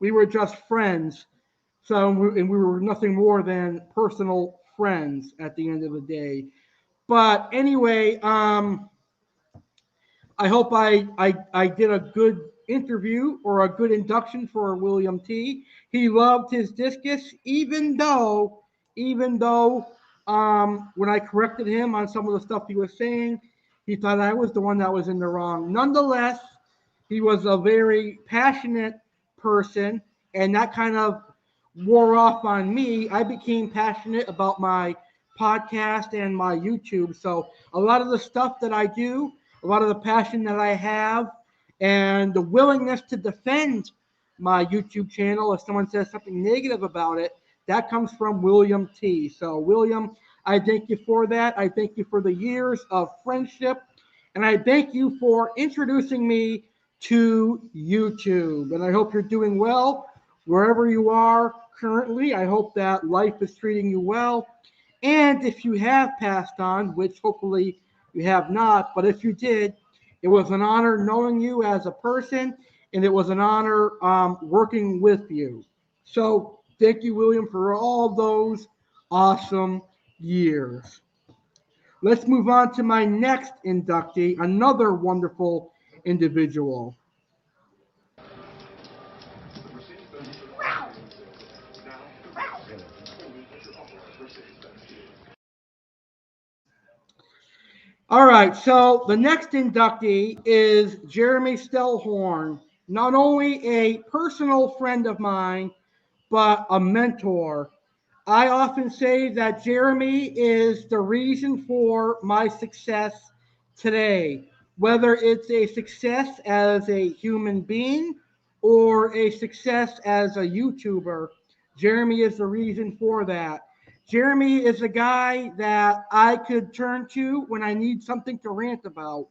we were just friends. And we were nothing more than personal friends at the end of the day. But anyway, I hope I did a good interview or a good induction for William T. He loved his discus, even though when I corrected him on some of the stuff he was saying, he thought I was the one that was in the wrong. Nonetheless, he was a very passionate person, and that kind of wore off on me. I became passionate about my podcast and my YouTube. So a lot of the stuff that I do, a lot of the passion that I have, and the willingness to defend my YouTube channel if someone says something negative about it, that comes from William T. So, William, I thank you for that. I thank you for the years of friendship. And I thank you for introducing me to YouTube. And I hope you're doing well wherever you are currently. I hope that life is treating you well. And if you have passed on, which hopefully you have not, but if you did, it was an honor knowing you as a person, and it was an honor working with you. So thank you, William, for all those awesome years. Let's move on to my next inductee, another wonderful individual. All right, so the next inductee is Jeremy Stellhorn, not only a personal friend of mine, but a mentor. I often say that Jeremy is the reason for my success today, whether it's a success as a human being or a success as a YouTuber. Jeremy is the reason for that. Jeremy is a guy that I could turn to when I need something to rant about.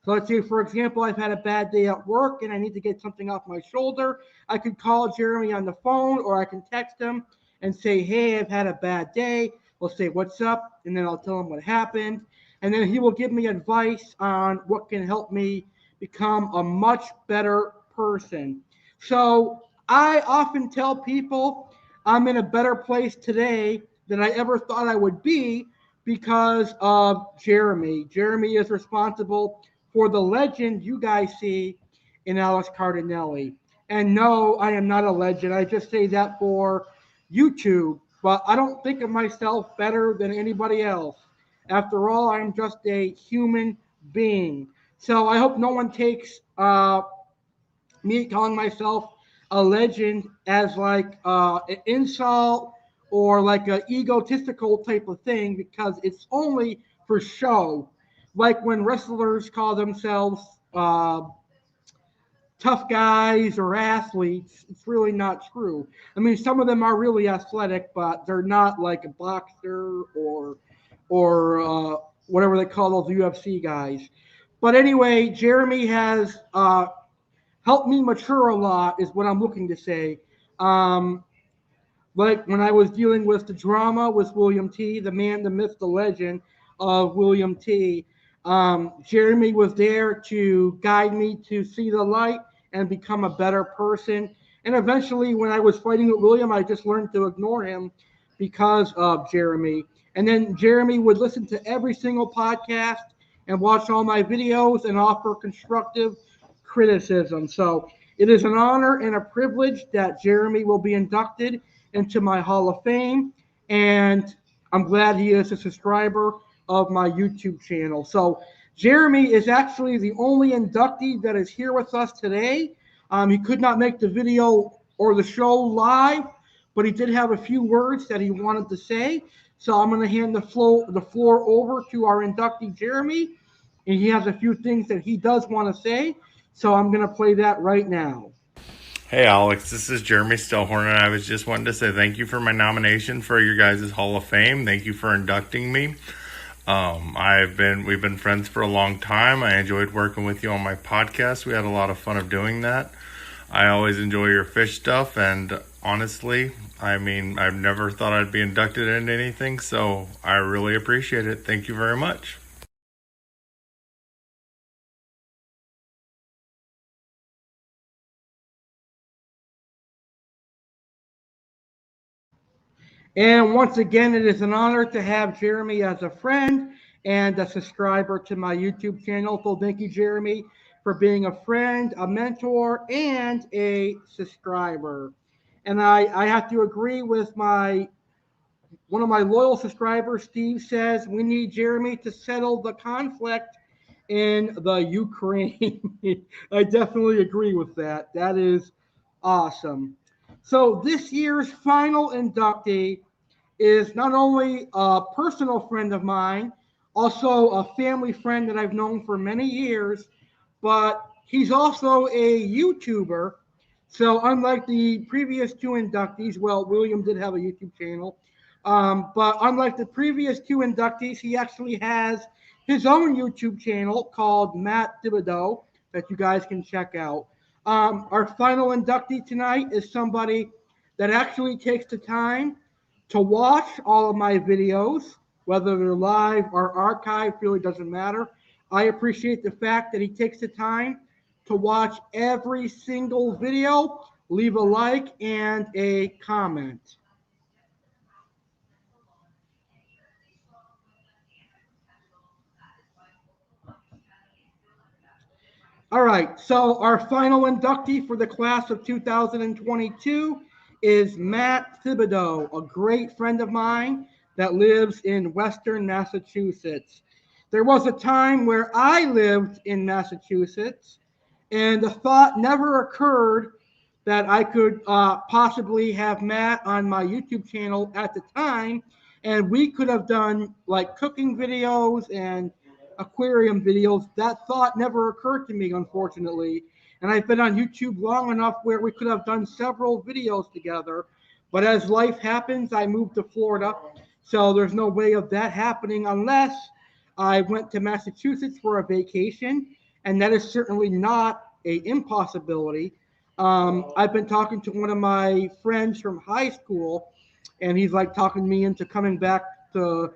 So let's say, for example, I've had a bad day at work and I need to get something off my shoulder. I could call Jeremy on the phone or I can text him and say, hey, I've had a bad day. We'll say, what's up? And then I'll tell him what happened. And then he will give me advice on what can help me become a much better person. So I often tell people I'm in a better place today than I ever thought I would be because of Jeremy. Jeremy is responsible for the legend you guys see in Alex Cardinale. And no, I am not a legend. I just say that for YouTube, but I don't think of myself better than anybody else. After all, I'm just a human being. So I hope no one takes me calling myself a legend as like an insult or like an egotistical type of thing, because it's only for show. like when wrestlers call themselves tough guys or athletes, it's really not true. I mean, some of them are really athletic, but they're not like a boxer or whatever they call those UFC guys. But anyway, Jeremy has helped me mature a lot, is what I'm looking to say. Um, like when I was dealing with the drama with William T., the man, the myth, the legend of William T., Jeremy was there to guide me to see the light and become a better person. And eventually, when I was fighting with William, I just learned to ignore him because of Jeremy. And then Jeremy would listen to every single podcast and watch all my videos and offer constructive criticism. So it is an honor and a privilege that Jeremy will be inducted into my Hall of Fame. And I'm glad he is a subscriber of my YouTube channel. So Jeremy is actually the only inductee that is here with us today. He could not make the video or the show live, but he did have a few words that he wanted to say. So I'm going to hand the floor over to our inductee, Jeremy, and he has a few things that he does want to say. So I'm going to play that right now. Hey Alex, this is Jeremy Stellhorn, and I was just wanting to say thank you for my nomination for your guys' Hall of Fame. Thank you for inducting me. We've been friends for a long time. I enjoyed working with you on my podcast. We had a lot of fun of doing that. I always enjoy your fish stuff, and honestly, I mean, I've never thought I'd be inducted into anything, so I really appreciate it. Thank you very much. And once again, it is an honor to have Jeremy as a friend and a subscriber to my YouTube channel. So thank you, Jeremy, for being a friend, a mentor, and a subscriber. And I have to agree with one of my loyal subscribers, Steve, says we need Jeremy to settle the conflict in the Ukraine. I definitely agree with that. That is awesome. So this year's final inductee is not only a personal friend of mine, also a family friend that I've known for many years, but he's also a YouTuber. So unlike the previous two inductees, well, William did have a YouTube channel, but unlike the previous two inductees, he actually has his own YouTube channel called Matt Thibodeau that you guys can check out. Our final inductee tonight is somebody that actually takes the time to watch all of my videos, whether they're live or archived, really doesn't matter. I appreciate the fact that he takes the time to watch every single video, leave a like and a comment. All right, so our final inductee for the class of 2022 is Matt Thibodeau, a great friend of mine that lives in Western Massachusetts. There was a time where I lived in Massachusetts, and the thought never occurred that I could possibly have Matt on my YouTube channel at the time, and we could have done like cooking videos and aquarium videos. That thought never occurred to me, unfortunately. And I've been on YouTube long enough where we could have done several videos together. But as life happens, I moved to Florida. So there's no way of that happening unless I went to Massachusetts for a vacation. And that is certainly not an impossibility. I've been talking to one of my friends from high school, and he's like talking me into coming back to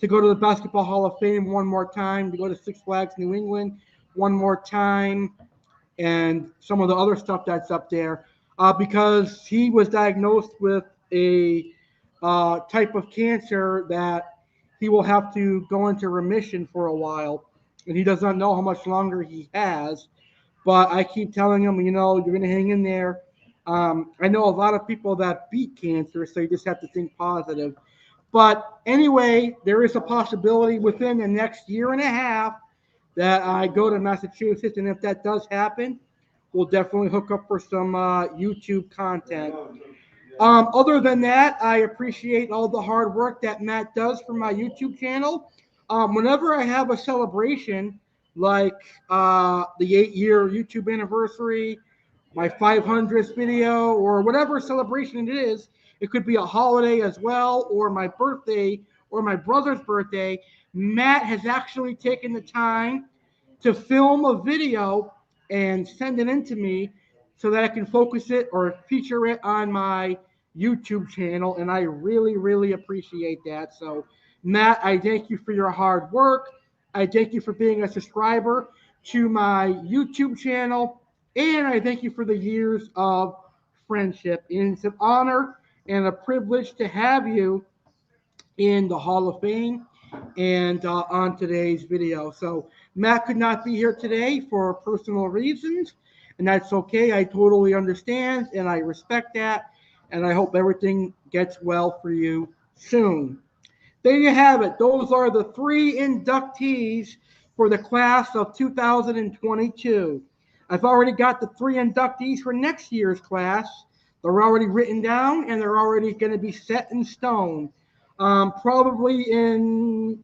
go to the Basketball Hall of Fame one more time, to go to Six Flags New England one more time, and some of the other stuff that's up there, because he was diagnosed with a type of cancer that he will have to go into remission for a while, and he does not know how much longer he has. But I keep telling him, you're going to hang in there. I know a lot of people that beat cancer, so you just have to think positive. But anyway, there is a possibility within the next year and a half that I go to Massachusetts. And if that does happen, we'll definitely hook up for some YouTube content. Other than that, I appreciate all the hard work that Matt does for my YouTube channel. Whenever I have a celebration, like the 8-year YouTube anniversary, my 500th video, or whatever celebration it is, it could be a holiday as well, or my birthday, or my brother's birthday, Matt has actually taken the time to film a video and send it in to me so that I can focus it or feature it on my YouTube channel. And I really, really appreciate that. So, Matt, I thank you for your hard work. I thank you for being a subscriber to my YouTube channel. And I thank you for the years of friendship. And it's an honor and a privilege to have you in the Hall of Fame and on today's video. So Matt could not be here today for personal reasons, and that's okay. I totally understand, and I respect that, and I hope everything gets well for you soon. There you have it. Those are the 3 inductees for the class of 2022. I've already got the 3 inductees for next year's class. They're already written down, and they're already going to be set in stone. Probably in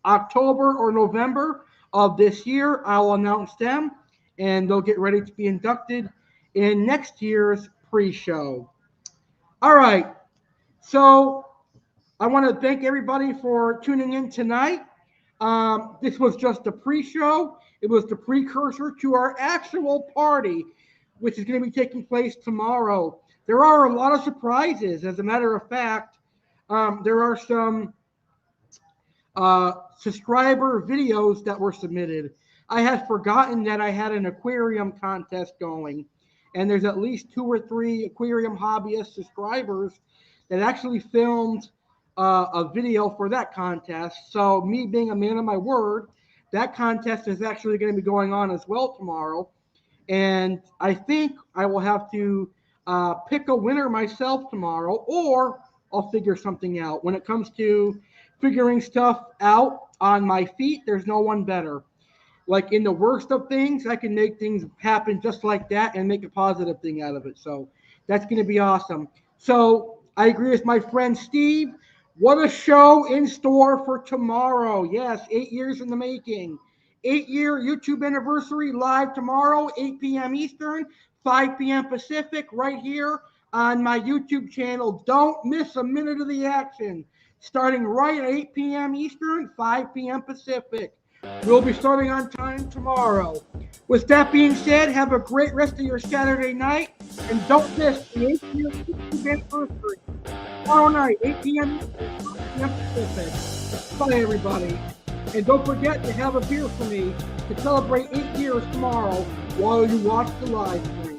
October or November of this year, I'll announce them, and they'll get ready to be inducted in next year's pre-show. All right, so I want to thank everybody for tuning in tonight. This was just a pre-show. It was the precursor to our actual party, which is going to be taking place tomorrow. There are a lot of surprises. As a matter of fact, there are some subscriber videos that were submitted. I had forgotten that I had an aquarium contest going, and there's at least 2 or 3 aquarium hobbyist subscribers that actually filmed a video for that contest. So me being a man of my word, that contest is actually going to be going on as well tomorrow. And I think I will have to pick a winner myself tomorrow, or I'll figure something out. When it comes to figuring stuff out on my feet, there's no one better. Like in the worst of things, I can make things happen just like that and make a positive thing out of it. So that's going to be awesome. So I agree with my friend Steve. What a show in store for tomorrow. Yes, 8 years in the making. 8-year YouTube anniversary live tomorrow, 8 p.m. Eastern, 5 p.m. Pacific, right here on my YouTube channel. Don't miss a minute of the action. Starting right at 8 p.m. Eastern, 5 p.m. Pacific. We'll be starting on time tomorrow. With that being said, have a great rest of your Saturday night, and don't miss the 8-year YouTube anniversary. Tomorrow night, 8 p.m. Eastern, 5 p.m. Pacific. Bye, everybody. And don't forget to have a beer for me to celebrate 8 years tomorrow while you watch the live stream.